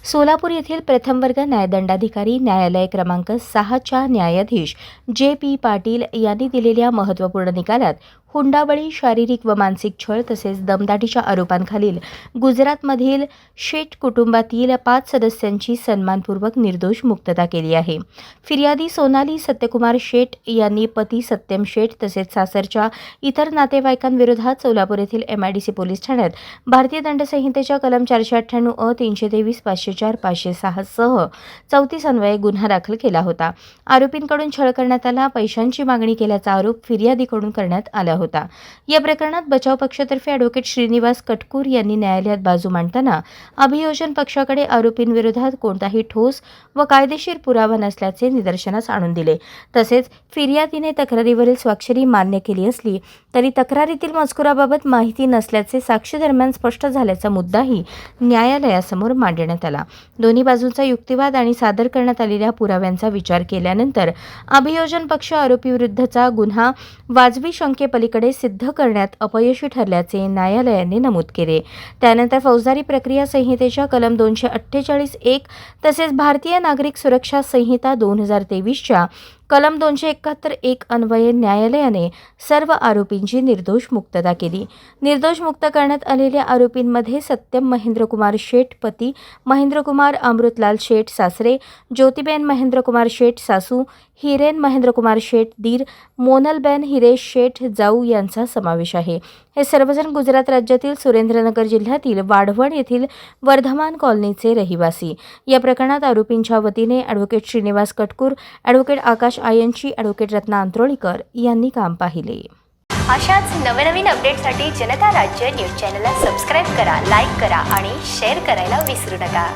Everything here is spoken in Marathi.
सोलापूर येथील प्रथम वर्ग न्यायदंडाधिकारी न्यायालय क्रमांक 6च्या न्यायाधीश जे.पी. पाटील यांनी दिलेल्या महत्त्वपूर्ण निकालात हुंडाबळी, शारीरिक व मानसिक छळ तसेच दमदाटीच्या आरोपांखालील गुजरातमधील शेठ कुटुंबातील 5 सदस्यांची सन्मानपूर्वक निर्दोष मुक्तता केली आहे. फिर्यादी सोनाली सत्यकुमार शेठ यांनी पती सत्यम शेठ तसेच सासरच्या इतर नातेवाईकांविरोधात सोलापूर येथील MIDC पोलीस ठाण्यात भारतीय दंडसंहितेच्या कलम 498 अ, 323, 504, 506 सह 34 अन्वये गुन्हा दाखल केला होता. आरोपींकडून छळ करण्यात आला, पैशांची मागणी केल्याचा आरोप फिर्यादीकडून करण्यात आला होता. या प्रकरणात बचाव पक्षातर्फे ॲडव्होकेट श्रीनिवास कटकूर यांनी न्यायालयात बाजू मांडताना अभियोजन पक्षाकडे आरोपींविरोधात कोणताही ठोस व कायदेशीर पुरावा नसल्याचे निदर्शनास आणून दिले. तसेच फिर्यादीने तक्रारीवरील स्वाक्षरी मान्य केली असली तरी तक्रारीतील मजकुराबाबत माहिती नसल्याचे साक्षीदरम्यान स्पष्ट झाल्याचा मुद्दाही न्यायालयासमोर मांडण्यात आला. दोन्ही बाजूंचा युक्तिवाद आणि सादर करण्यात आलेल्या पुराव्यांचा विचार केल्यानंतर अभियोजन पक्ष आरोपीविरुद्धचा गुन्हा वाजवी शंकेपलीकडे सिद्ध करण्यात अपयशी ठरल्याचे न्यायालयाने नमूद केले. त्यानंतर फौजदारी प्रक्रिया संहितेच्या कलम 248(1) तसेच भारतीय नागरिक सुरक्षा संहिता 2023च्या कलम 271(1) अन्वये न्यायालयाने सर्व आरोपींची निर्दोष मुक्तता केली. निर्दोष मुक्त करण्यात आलेल्या आरोपींमध्ये सत्यम महेंद्रकुमार शेठ पती, महेंद्रकुमार अमृतलाल शेठ सासरे, ज्योतिबेन महेंद्रकुमार शेठ सासू, हिरेन महेंद्रकुमार शेठ दीर, मोनलबेन हिरेश शेठ जाऊ यांचा समावेश आहे. हे सर्वजण गुजरात राज्यातील सुरेंद्रनगर जिल्ह्यातील वाढवण येथील वर्धमान कॉलनीचे रहिवासी. या प्रकरणात आरोपींच्या वतीने ॲडव्होकेट श्रीनिवास कटकूर, ॲडव्होकेट आकाश आयंची, ॲडव्होकेट रत्ना अंत्रोळीकर यांनी काम पाहिले. अशाच नवनवीन अपडेटसाठी जनता राज्य न्यूज चॅनलला सबस्क्राईब करा, लाईक करा आणि शेअर करायला विसरू नका.